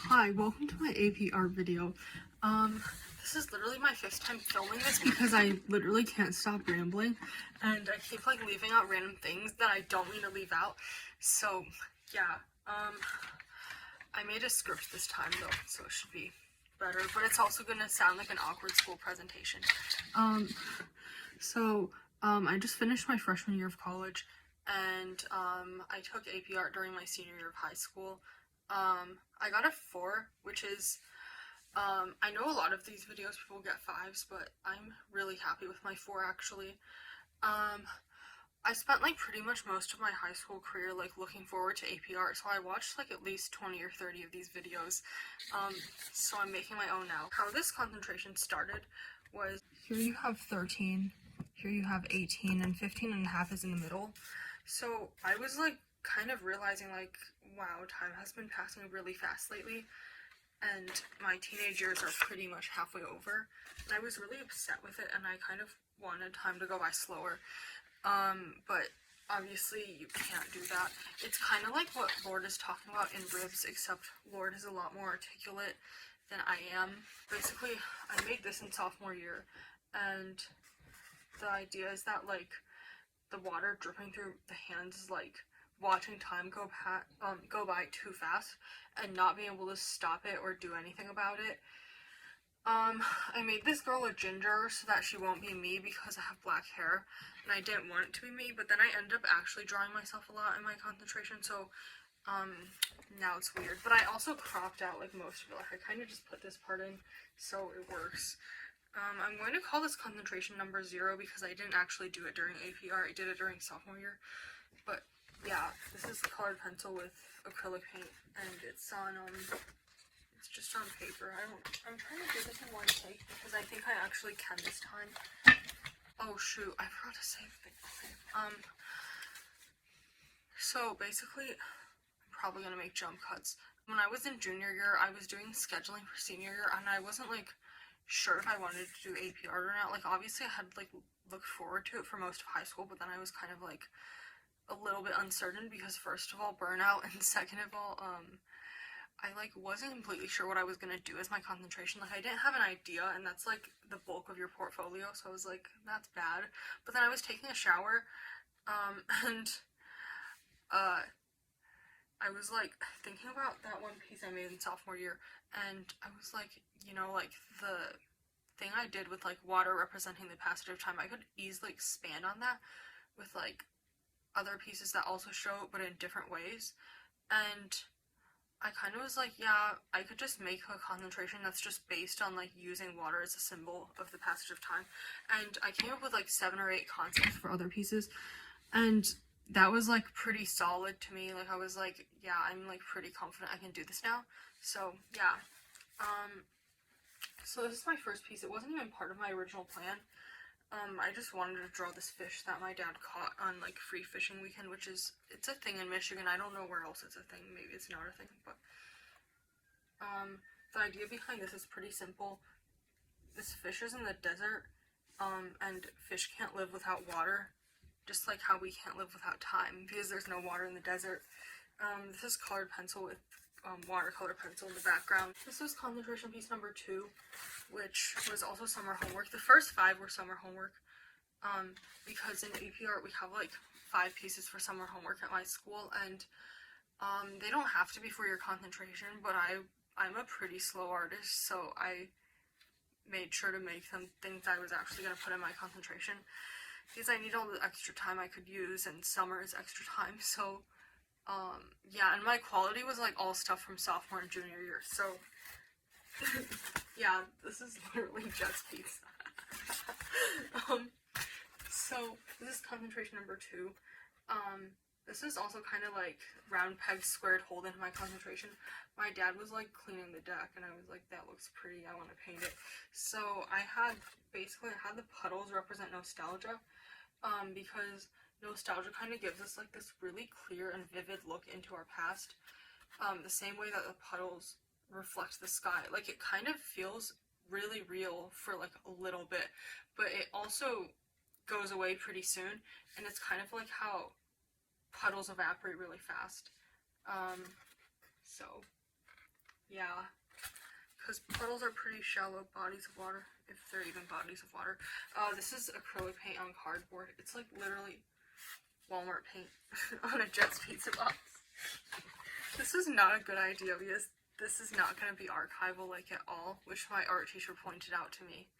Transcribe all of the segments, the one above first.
Hi, welcome to my AP art video. This is literally my 5th time filming this because I literally can't stop rambling and I keep like leaving out random things that I don't mean to leave out. So yeah, I made a script this time though, so it should be better, but it's also gonna sound like an awkward school presentation. I just finished my freshman year of college and I took AP art during my senior year of high school. I got a 4, which is, I know a lot of these videos people get 5s, but I'm really happy with my 4 actually. I spent like pretty much most of my high school career like looking forward to AP art, so I watched like at least 20 or 30 of these videos. So I'm making my own now. How this concentration started was, here you have 13, here you have 18, and 15 and a half is in the middle. So I was like kind of realizing like, wow, time has been passing really fast lately and my teenage years are pretty much halfway over, and I was really upset with it and I kind of wanted time to go by slower. But obviously you can't do that. It's kind of like what Lord is talking about in Ribs, except Lord is a lot more articulate than I am. Basically, I made this in sophomore year, and the idea is that like the water dripping through the hands is like watching time go by too fast and not being able to stop it or do anything about it. I made this girl a ginger so that she won't be me because I have black hair and I didn't want it to be me, but then I ended up actually drawing myself a lot in my concentration, so now it's weird. But I also cropped out like most of it. Like I kind of just put this part in so it works. I'm going to call this concentration number 0 because I didn't actually do it during APR. I did it during sophomore year. But yeah, this is colored pencil with acrylic paint, and it's on it's just on paper. I'm trying to do this in one take because I think I actually can this time. Oh shoot, I forgot to save the thing. Okay. So basically, I'm probably gonna make jump cuts. When I was in junior year, I was doing scheduling for senior year, and I wasn't like sure if I wanted to do AP art or not. Like obviously I had like looked forward to it for most of high school, but then I was kind of like a little bit uncertain because first of all burnout, and second of all I like wasn't completely sure what I was gonna do as my concentration. Like I didn't have an idea, and that's like the bulk of your portfolio, so I was like, that's bad. But then I was taking a shower and I was like thinking about that one piece I made in sophomore year, and I was like, you know, like the thing I did with like water representing the passage of time, I could easily expand on that with like other pieces that also show it but in different ways. And I kind of was like, yeah, I could just make a concentration that's just based on like using water as a symbol of the passage of time. And I came up with like 7 or 8 concepts for other pieces, and that was like pretty solid to me. Like I was like, yeah, I'm like pretty confident I can do this now. So yeah, so this is my first piece. It wasn't even part of my original plan. I just wanted to draw this fish that my dad caught on like free fishing weekend, which is, it's a thing in Michigan. I don't know where else it's a thing. Maybe it's not a thing, but the idea behind this is pretty simple. This fish is in the desert, and fish can't live without water, just like how we can't live without time because there's no water in the desert. This is colored pencil with watercolor pencil in the background. This was concentration piece number 2, which was also summer homework. The first 5 were summer homework, because in AP art we have like 5 pieces for summer homework at my school, and they don't have to be for your concentration, but I'm a pretty slow artist, so I made sure to make them things I was actually going to put in my concentration because I need all the extra time I could use, and summer is extra time. So yeah, and my quality was like all stuff from sophomore and junior year, so yeah, this is literally just pizza. So this is concentration number 2. This is also kind of like round pegs squared hole into my concentration. My dad was like cleaning the deck, and I was like, that looks pretty, I want to paint it. So I had the puddles represent nostalgia, because nostalgia kind of gives us like this really clear and vivid look into our past, the same way that the puddles reflect the sky. Like it kind of feels really real for like a little bit, but it also goes away pretty soon, and it's kind of like how puddles evaporate really fast. So yeah. yeah, because puddles are pretty shallow bodies of water, if they're even bodies of water. This is acrylic paint on cardboard. It's like literally Walmart paint on a Jets pizza box. This is not a good idea because this is not going to be archival like at all, which my art teacher pointed out to me.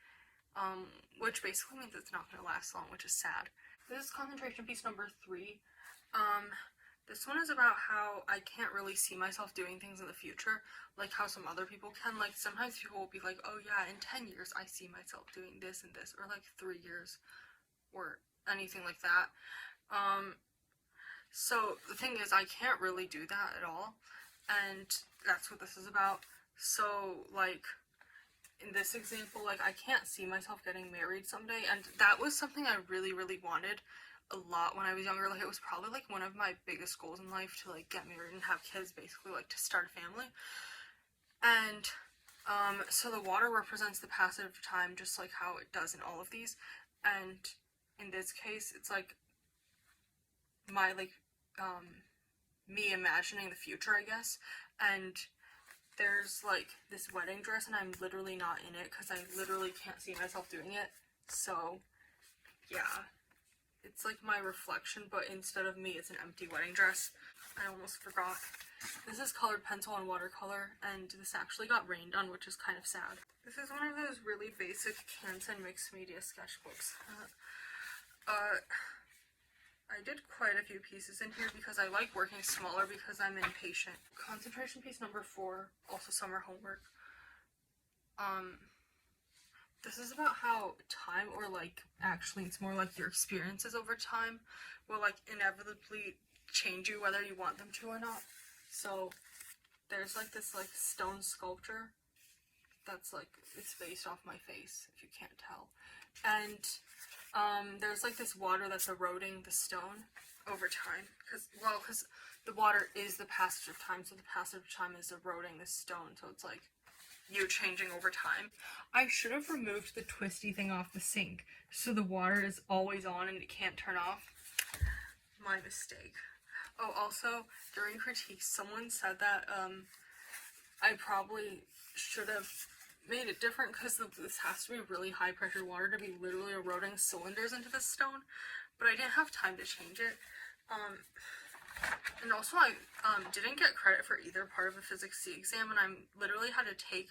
Which basically means it's not going to last long, which is sad. This is concentration piece number 3. This one is about how I can't really see myself doing things in the future, like how some other people can. Like, sometimes people will be like, oh yeah, in 10 years I see myself doing this and this, or like 3 years, or anything like that. So the thing is, I can't really do that at all, and that's what this is about. So, like, in this example, like, I can't see myself getting married someday, and that was something I really, really wanted a lot when I was younger. Like, it was probably, like, one of my biggest goals in life to, like, get married and have kids, basically, like, to start a family. And, so the water represents the passage of time, just like how it does in all of these, and in this case, it's, like, my, like, me imagining the future, I guess, and there's, like, this wedding dress, and I'm literally not in it, because I literally can't see myself doing it, so, yeah, it's, like, my reflection, but instead of me, it's an empty wedding dress. I almost forgot. This is colored pencil and watercolor, and this actually got rained on, which is kind of sad. This is one of those really basic Canson mixed media sketchbooks. I did quite a few pieces in here because I like working smaller because I'm impatient. Concentration piece number 4, also summer homework. This is about how time, or like, actually it's more like your experiences over time, will like inevitably change you whether you want them to or not. So there's like this like stone sculpture that's like, it's based off my face, if you can't tell. And there's like this water that's eroding the stone over time, because the water is the passage of time, so the passage of time is eroding the stone, so it's like you changing over time. I should have removed the twisty thing off the sink, so the water is always on and it can't turn off. My mistake. Oh, also, during critiques, someone said that I probably should have made it different because this has to be really high pressure water to be literally eroding cylinders into the stone, but I didn't have time to change it. And also I didn't get credit for either part of the Physics C exam, and I literally had to take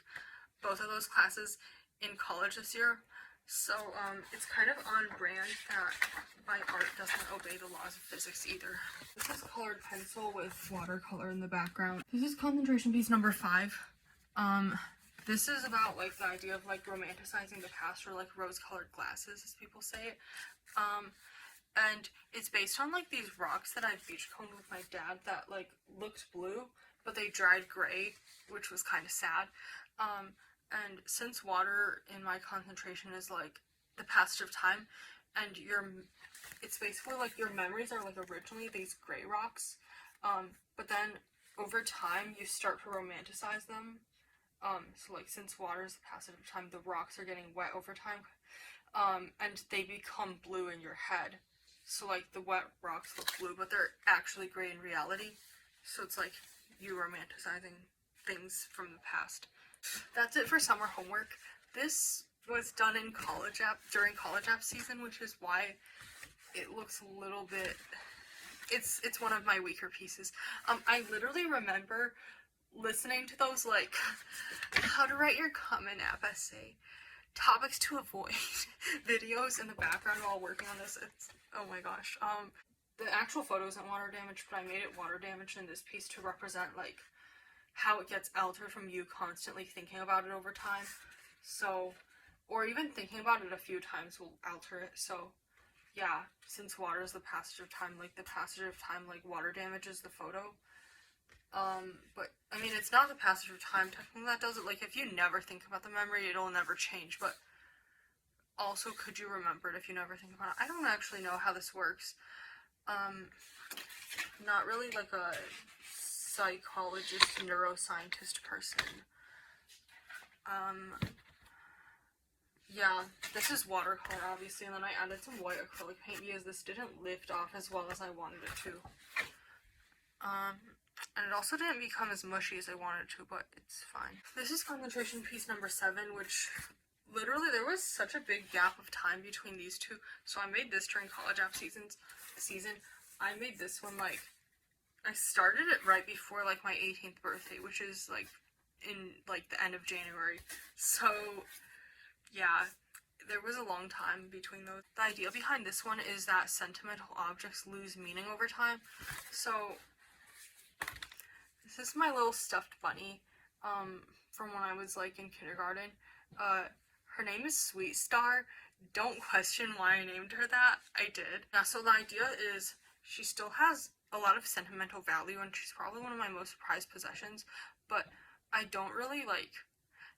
both of those classes in college this year, so it's kind of on brand that my art doesn't obey the laws of physics either. This is colored pencil with watercolor in the background. This is concentration piece number 5. This is about like the idea of like romanticizing the past, or like rose-colored glasses, as people say it. And it's based on like these rocks that I beachcombed with my dad that like looked blue, but they dried gray, which was kind of sad. And since water in my concentration is like the passage of time, and it's basically like your memories are like originally these gray rocks, but then over time you start to romanticize them. So like, since water is the passage of time, the rocks are getting wet over time, and they become blue in your head. So like, the wet rocks look blue, but they're actually gray in reality. So it's like you romanticizing things from the past. That's it for summer homework. This was done in college during college app season, which is why it looks a little bit, it's one of my weaker pieces. I literally remember listening to those like how to write your Common App essay, topics to avoid videos in the background while working on this. It's, oh my gosh. The actual photo isn't water damage, but I made it water damage in this piece to represent like how it gets altered from you constantly thinking about it over time. So, or even thinking about it a few times will alter it. So yeah, since water is the passage of time, like the passage of time, like water damages the photo. But I mean, it's not the passage of time technically that does it. Like, if you never think about the memory, it'll never change. But also, could you remember it if you never think about it? I don't actually know how this works. Not really like a psychologist, neuroscientist person. Yeah, this is watercolor, obviously, and then I added some white acrylic paint because this didn't lift off as well as I wanted it to. And it also didn't become as mushy as I wanted to, but it's fine. This is concentration piece number 7, which literally there was such a big gap of time between these two. So I made this during college app season. I made this one like, I started it right before like my 18th birthday, which is like in like the end of January. So yeah, there was a long time between those. The idea behind this one is that sentimental objects lose meaning over time. So this is my little stuffed bunny from when I was like in kindergarten. Her name is Sweet Star. Don't question why I named her that. I did. Yeah, so the idea is she still has a lot of sentimental value and she's probably one of my most prized possessions, but I don't really like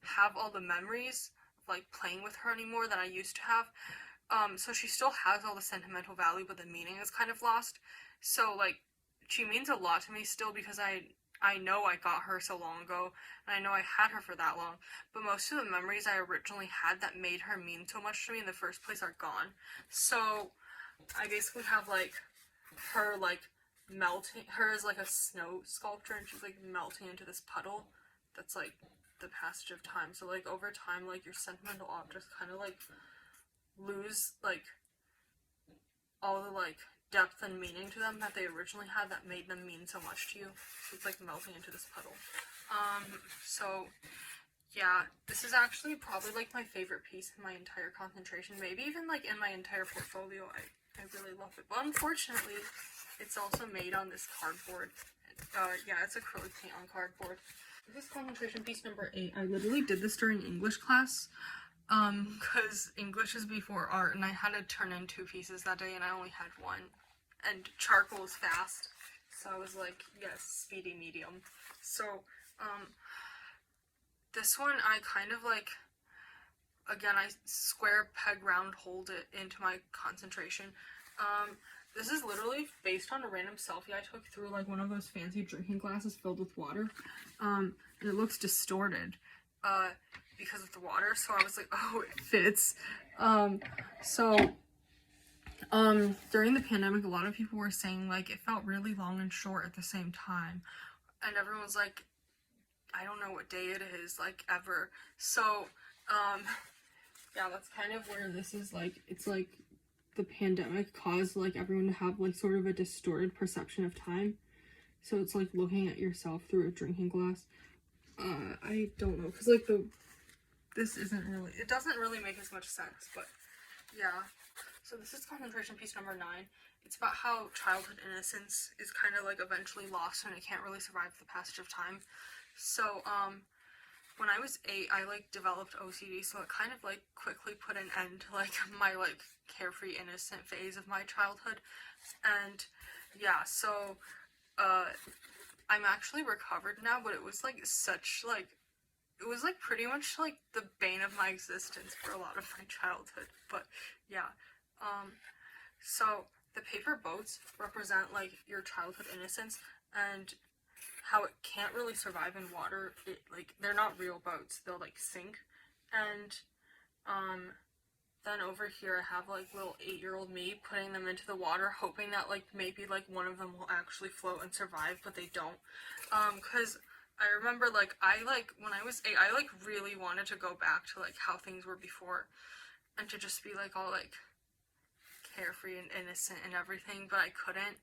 have all the memories of like playing with her anymore that I used to have. So she still has all the sentimental value, but the meaning is kind of lost. So like she means a lot to me still because I know I got her so long ago, and I know I had her for that long, but most of the memories I originally had that made her mean so much to me in the first place are gone. So I basically have like her like melting, her is like a snow sculpture, and she's like melting into this puddle that's like the passage of time. So like over time, like your sentimental objects kind of like lose like all the like depth and meaning to them that they originally had that made them mean so much to you. So it's like melting into this puddle. So yeah, this is actually probably like my favorite piece in my entire concentration, maybe even like in my entire portfolio. I really love it, but unfortunately it's also made on this cardboard. Yeah, it's acrylic paint on cardboard. This is concentration piece number 8. I literally did this during English class. Because English is before art, and I had to turn in 2 pieces that day, and I only had 1. And charcoal is fast, so I was like, yes, speedy medium. So, this one I kind of like, again, I square peg round hold it into my concentration. This is literally based on a random selfie I took through like one of those fancy drinking glasses filled with water. And it looks distorted. Because of the water, so I was like, oh, it fits. During the pandemic, a lot of people were saying like it felt really long and short at the same time, and everyone was like, I don't know what day it is, like, ever. So yeah, that's kind of where this is like, it's like the pandemic caused like everyone to have like sort of a distorted perception of time, so it's like looking at yourself through a drinking glass. I don't know, because like this isn't really, it doesn't really make as much sense, but yeah. So this is concentration piece number 9. It's about how childhood innocence is kind of like eventually lost and it can't really survive the passage of time. So when I was 8, I like developed OCD, so it kind of like quickly put an end to like my like carefree innocent phase of my childhood. And yeah, so I'm actually recovered now, but it was like such like, it was like pretty much like the bane of my existence for a lot of my childhood. But yeah, so the paper boats represent like your childhood innocence and how it can't really survive in water. It like, they're not real boats, they'll like sink. And then over here I have like little 8-year-old me putting them into the water, hoping that like maybe like one of them will actually float and survive, but they don't. Because I remember like when I was 8, I like really wanted to go back to like how things were before and to just be like all like carefree and innocent and everything, but I couldn't.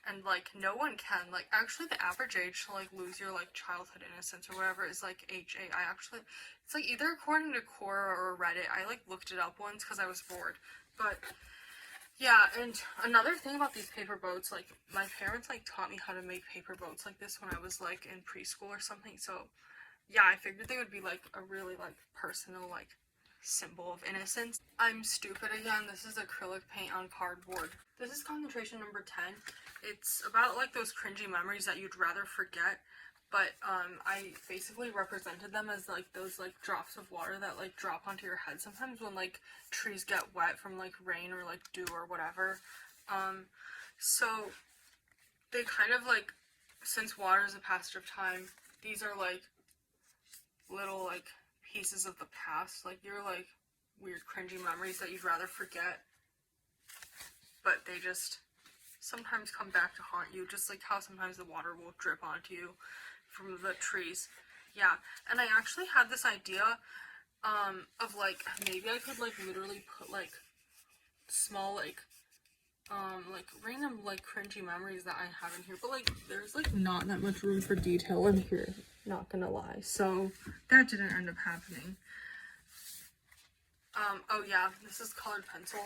And like no one can. Like actually the average age to like lose your like childhood innocence or whatever is like age 8. It's like either according to Quora or Reddit. I like looked it up once because I was bored. But yeah, and another thing about these paper boats, like my parents like taught me how to make paper boats like this when I was like in preschool or something. So yeah, I figured they would be like a really like personal like symbol of innocence. I'm stupid again. This is acrylic paint on cardboard. This is concentration number 10. It's about like those cringy memories that you'd rather forget, but I basically represented them as like those like drops of water that like drop onto your head sometimes when like trees get wet from like rain or like dew or whatever. So they kind of like, since water is a passage of time, these are like little like pieces of the past, like your like weird cringy memories that you'd rather forget, but they just sometimes come back to haunt you, just like how sometimes the water will drip onto you from the trees. Yeah, and I actually had this idea of like maybe I could like literally put like small like random like cringy memories that I have in here, but like there's like not that much room for detail in here, not gonna lie, so that didn't end up happening. Oh yeah, this is colored pencil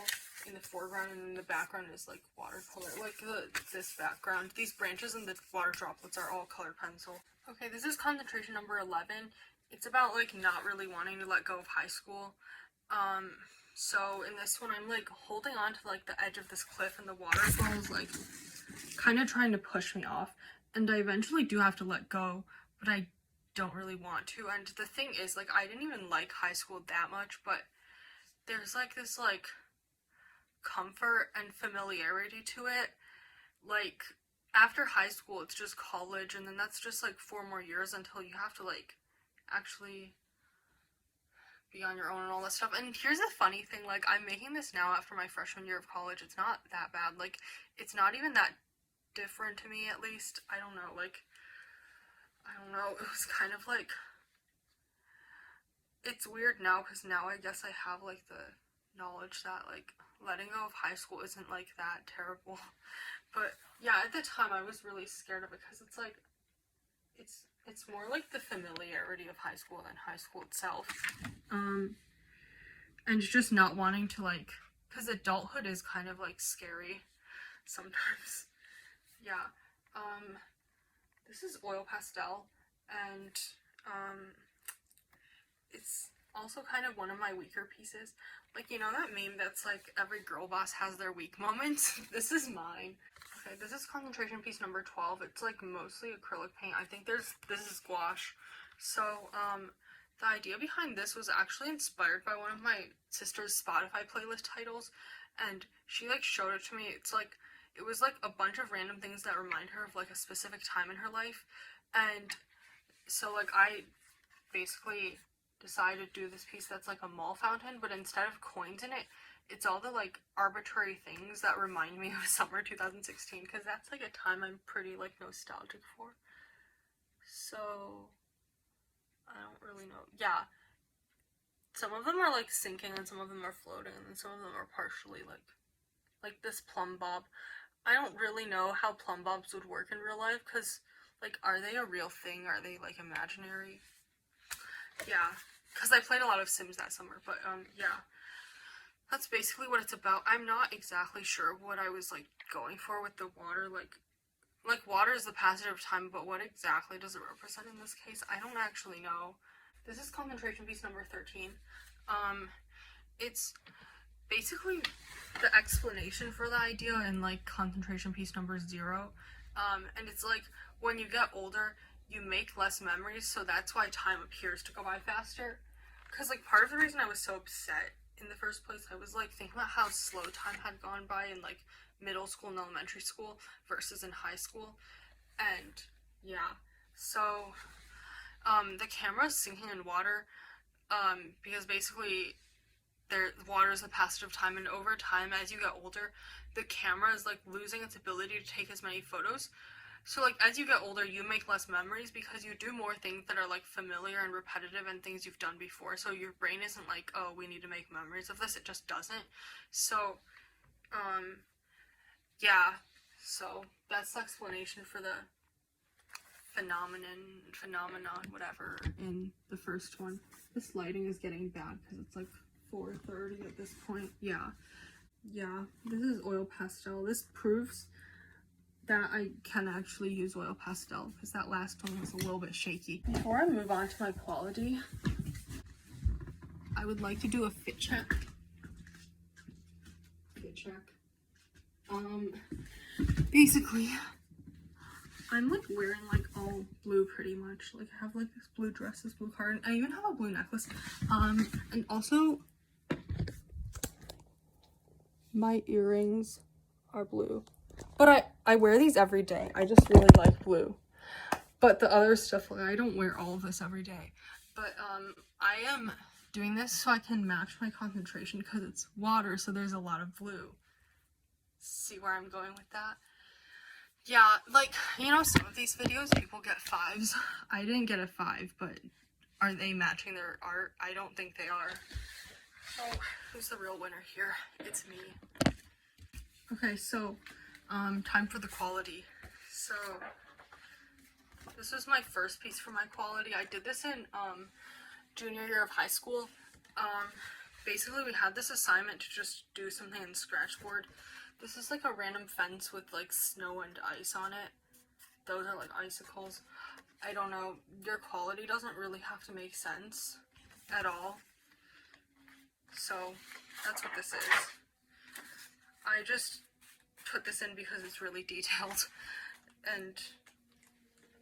in the foreground, and in the background is like watercolor, like this background. These branches and the water droplets are all colored pencil. Okay, this is concentration number 11. It's about like not really wanting to let go of high school. So in this one, I'm like holding on to like the edge of this cliff, and the waterfall is like kind of trying to push me off, and I eventually do have to let go, but I don't really want to. And the thing is, like, I didn't even like high school that much, but there's like this like comfort and familiarity to it. Like after high school it's just college, and then that's just like 4 more years until you have to like actually be on your own and all that stuff. And here's the funny thing, like I'm making this now after my freshman year of college. It's not that bad, like it's not even that different to me, at least. I don't know, like I don't know, it was kind of like, it's weird now because now I guess I have like the knowledge that like letting go of high school isn't like that terrible. But yeah, at the time I was really scared of it because it's like it's more like the familiarity of high school than high school itself. And just not wanting to like, because adulthood is kind of like scary sometimes. Yeah. This is oil pastel, and it's also kind of one of my weaker pieces. Like, you know that meme that's like every girl boss has their weak moments? This is mine. Okay, this is concentration piece number 12. It's like mostly acrylic paint. I think this is gouache. So, the idea behind this was actually inspired by one of my sister's Spotify playlist titles, and she like showed it to me. It was like a bunch of random things that remind her of like a specific time in her life, and so like I basically decided to do this piece that's like a mall fountain, but instead of coins in it, it's all the like arbitrary things that remind me of summer 2016, because that's like a time I'm pretty like nostalgic for. So I don't really know. Yeah, some of them are like sinking and some of them are floating, and some of them are partially like this plumb bob. I don't really know how plumb bobs would work in real life, because like, are they a real thing? Are they like imaginary? Yeah, because I played a lot of Sims that summer, but yeah, that's basically what it's about. I'm not exactly sure what I was like going for with the water. Like water is the passage of time, but what exactly does it represent in this case? I don't actually know. This is concentration piece number 13. It's basically the explanation for the idea in like concentration piece number 0. And it's like when you get older, you make less memories, so that's why time appears to go by faster. Because like part of the reason I was so upset in the first place, I was like thinking about how slow time had gone by in like middle school and elementary school versus in high school. And yeah, so the camera's sinking in water, because basically water is the passage of time, and over time as you get older, the camera is like losing its ability to take as many photos. So like as you get older, you make less memories because you do more things that are like familiar and repetitive and things you've done before. So your brain isn't like, oh, we need to make memories of this. It just doesn't. So yeah, so that's the explanation for the phenomenon, whatever, in the first one. This lighting is getting bad because it's like 4:30 at this point. Yeah, this is oil pastel. This proves that I can actually use oil pastel, because that last one was a little bit shaky. Before I move on to my quality, I would like to do a fit check. Basically, I'm like wearing like all blue pretty much. Like I have like this blue dress, this blue card, and I even have a blue necklace. And also my earrings are blue. But I wear these every day. I just really like blue. But the other stuff, like I don't wear all of this every day. But I am doing this so I can match my concentration, because it's water, so there's a lot of blue. See where I'm going with that? Yeah, like, you know, some of these videos people get 5s. I didn't get a 5, but are they matching their art? I don't think they are. So, who's the real winner here? It's me. Okay, so, time for the quality. So, this was my first piece for my quality. I did this in, junior year of high school. Basically we had this assignment to just do something in Scratchboard. This is like a random fence with like snow and ice on it. Those are like icicles. I don't know, your quality doesn't really have to make sense at all. So that's what this is. I just put this in because it's really detailed, and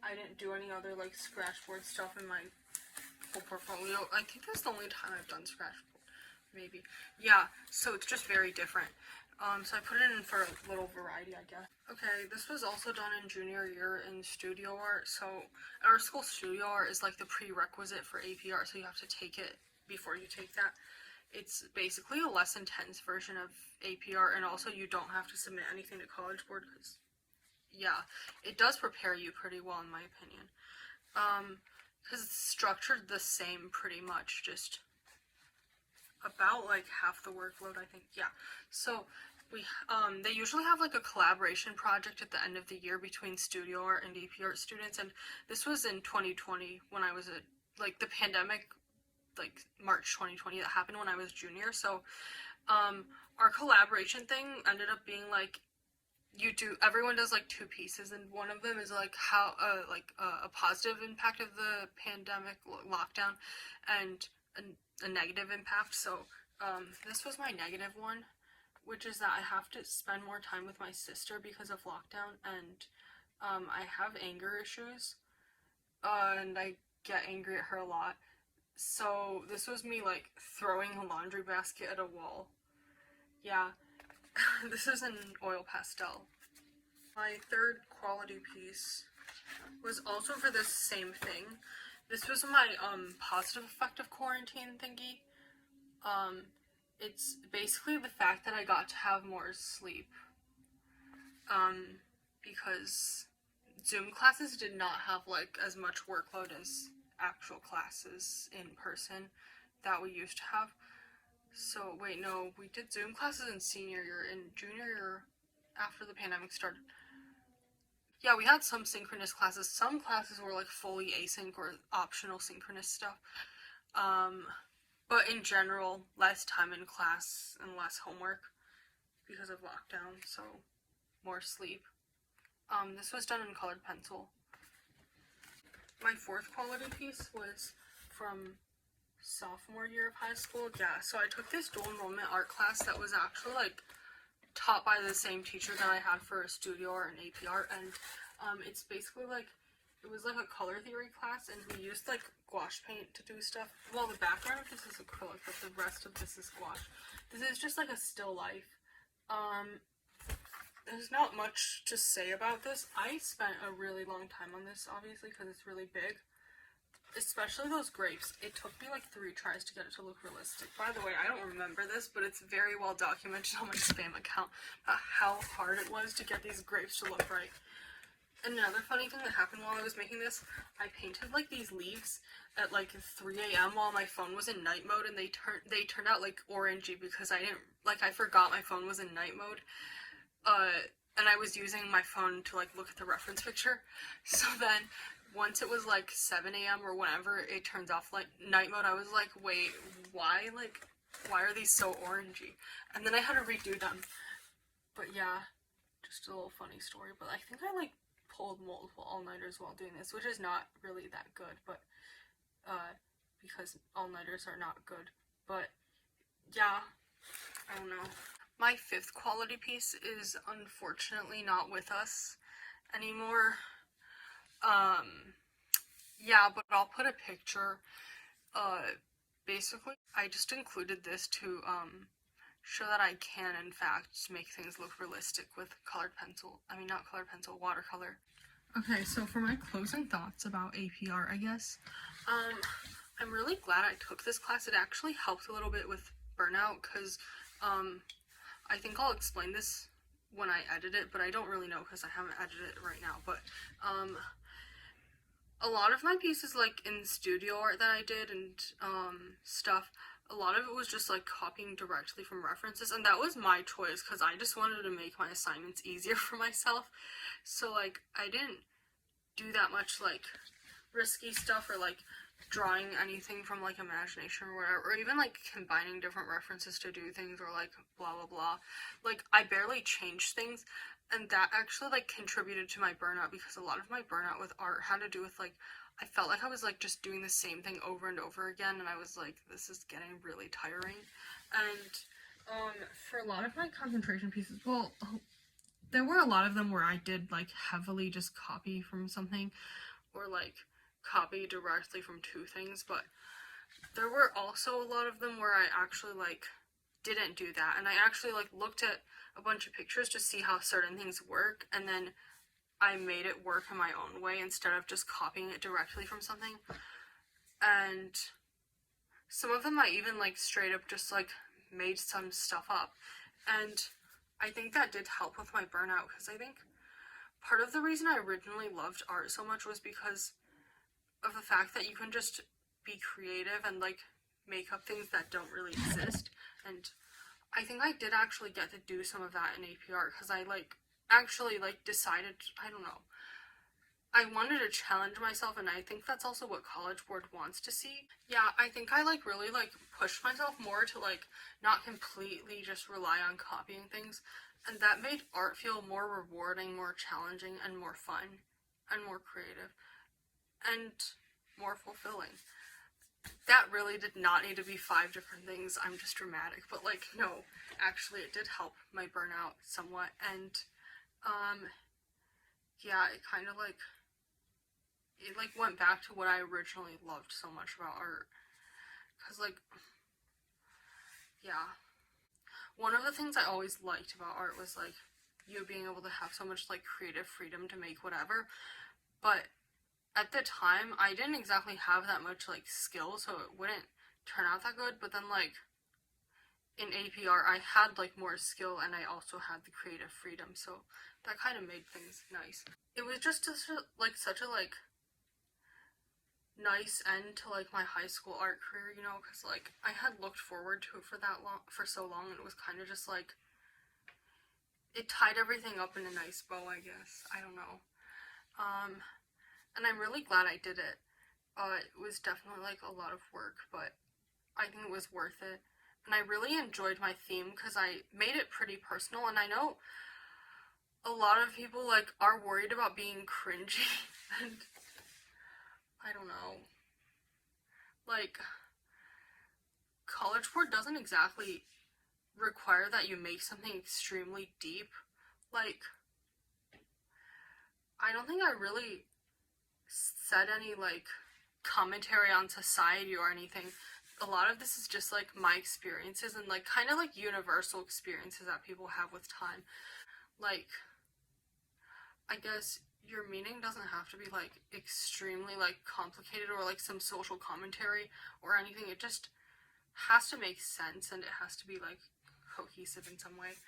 I didn't do any other like Scratchboard stuff in my whole portfolio. I think that's the only time I've done Scratchboard, maybe. Yeah, so it's just very different. So I put it in for a little variety, I guess. Okay, this was also done in junior year in studio art. So at our school, studio art is like the prerequisite for AP art, so you have to take it before you take that. It's basically a less intense version of AP art, and also you don't have to submit anything to College Board, because, yeah, it does prepare you pretty well in my opinion. Because it's structured the same pretty much, just about like half the workload, I think. Yeah, so they usually have like a collaboration project at the end of the year between studio art and AP art students, and this was in 2020 when I was like the pandemic, like March 2020, that happened when I was junior. So our collaboration thing ended up being like, everyone does like 2 pieces, and one of them is like how a positive impact of the pandemic lockdown, and a negative impact. So this was my negative one, which is that I have to spend more time with my sister because of lockdown, and I have anger issues, and I get angry at her a lot. So this was me like throwing a laundry basket at a wall. Yeah, this is an oil pastel. My third quality piece was also for this same thing. This was my positive effect of quarantine thingy. It's basically the fact that I got to have more sleep. Because Zoom classes did not have like as much workload as actual classes in person that we used to have. So wait, no, we did Zoom classes in senior year. In junior year, after the pandemic started, yeah, we had some synchronous classes. Some classes were like fully async or optional synchronous stuff. But in general, less time in class and less homework because of lockdown, so more sleep. This was done in colored pencil. My fourth quality piece was from sophomore year of high school. Yeah, so I took this dual enrollment art class that was actually like taught by the same teacher that I had for studio art and AP art, and it's basically like, it was like a color theory class, and we used like gouache paint to do stuff. Well, the background of this is acrylic, but the rest of this is gouache. This is just like a still life. There's not much to say about this. I spent a really long time on this, obviously, because it's really big. Especially those grapes. It took me like 3 tries to get it to look realistic. By the way, I don't remember this, but it's very well documented on my spam account about how hard it was to get these grapes to look right. And another funny thing that happened while I was making this, I painted like these leaves at like 3 a.m. while my phone was in night mode, and they turned out like orangey because I forgot my phone was in night mode. And I was using my phone to like look at the reference picture. So then once it was like 7 a.m. or whenever it turns off like night mode, I was like, wait, why are these so orangey? And then I had to redo them. But yeah, just a little funny story. But I think I like pulled multiple all-nighters while doing this, which is not really that good, but because all-nighters are not good. But yeah, I don't know. My fifth quality piece is unfortunately not with us anymore. Yeah, but I'll put a picture. Basically, I just included this to show that I can, in fact, make things look realistic with colored pencil. I mean, not colored pencil, watercolor. Okay, so for my closing thoughts about AP art, I guess, I'm really glad I took this class. It actually helped a little bit with burnout, because I think I'll explain this when I edit it, but I don't really know because I haven't edited it right now. But a lot of my pieces, like in studio art that I did and stuff, a lot of it was just like copying directly from references, and that was my choice because I just wanted to make my assignments easier for myself. So like I didn't do that much like risky stuff or like drawing anything from like imagination or whatever, or even like combining different references to do things or like blah blah blah. Like I barely changed things, and that actually like contributed to my burnout because a lot of my burnout with art had to do with like I felt like I was like just doing the same thing over and over again, and I was like, this is getting really tiring. And for a lot of my concentration pieces, well, there were a lot of them where I did like heavily just copy from something or like copy directly from two things, but there were also a lot of them where I actually like didn't do that, and I actually like looked at a bunch of pictures to see how certain things work, and then I made it work in my own way instead of just copying it directly from something. And some of them I even like straight up just like made some stuff up, and I think that did help with my burnout because I think part of the reason I originally loved art so much was because of the fact that you can just be creative and like make up things that don't really exist. And I think I did actually get to do some of that in APR because I like actually like decided, I don't know, I wanted to challenge myself, and I think that's also what College Board wants to see. Yeah, I think I like really like pushed myself more to like not completely just rely on copying things, and that made art feel more rewarding, more challenging, and more fun, and more creative, and more fulfilling. That really did not need to be 5 different things. I'm just dramatic, but like no, actually it did help my burnout somewhat, and um yeah, it like went back to what I originally loved so much about art. Cause like yeah, one of the things I always liked about art was like you being able to have so much like creative freedom to make whatever. But at the time, I didn't exactly have that much like skill, so it wouldn't turn out that good. But then like in APR, I had like more skill and I also had the creative freedom, so that kind of made things nice. It was just like such a like nice end to like my high school art career, you know, because like I had looked forward to it for so long, and it was kind of just like it tied everything up in a nice bow, I guess. I don't know. Um, and I'm really glad I did it. It was definitely like a lot of work, but I think it was worth it. And I really enjoyed my theme because I made it pretty personal, and I know a lot of people like are worried about being cringy and I don't know. Like College Board doesn't exactly require that you make something extremely deep. Like I don't think I really said any like commentary on society or anything. A lot of this is just like my experiences and like kind of like universal experiences that people have with time. Like I guess your meaning doesn't have to be like extremely like complicated or like some social commentary or anything. It just has to make sense and it has to be like cohesive in some way.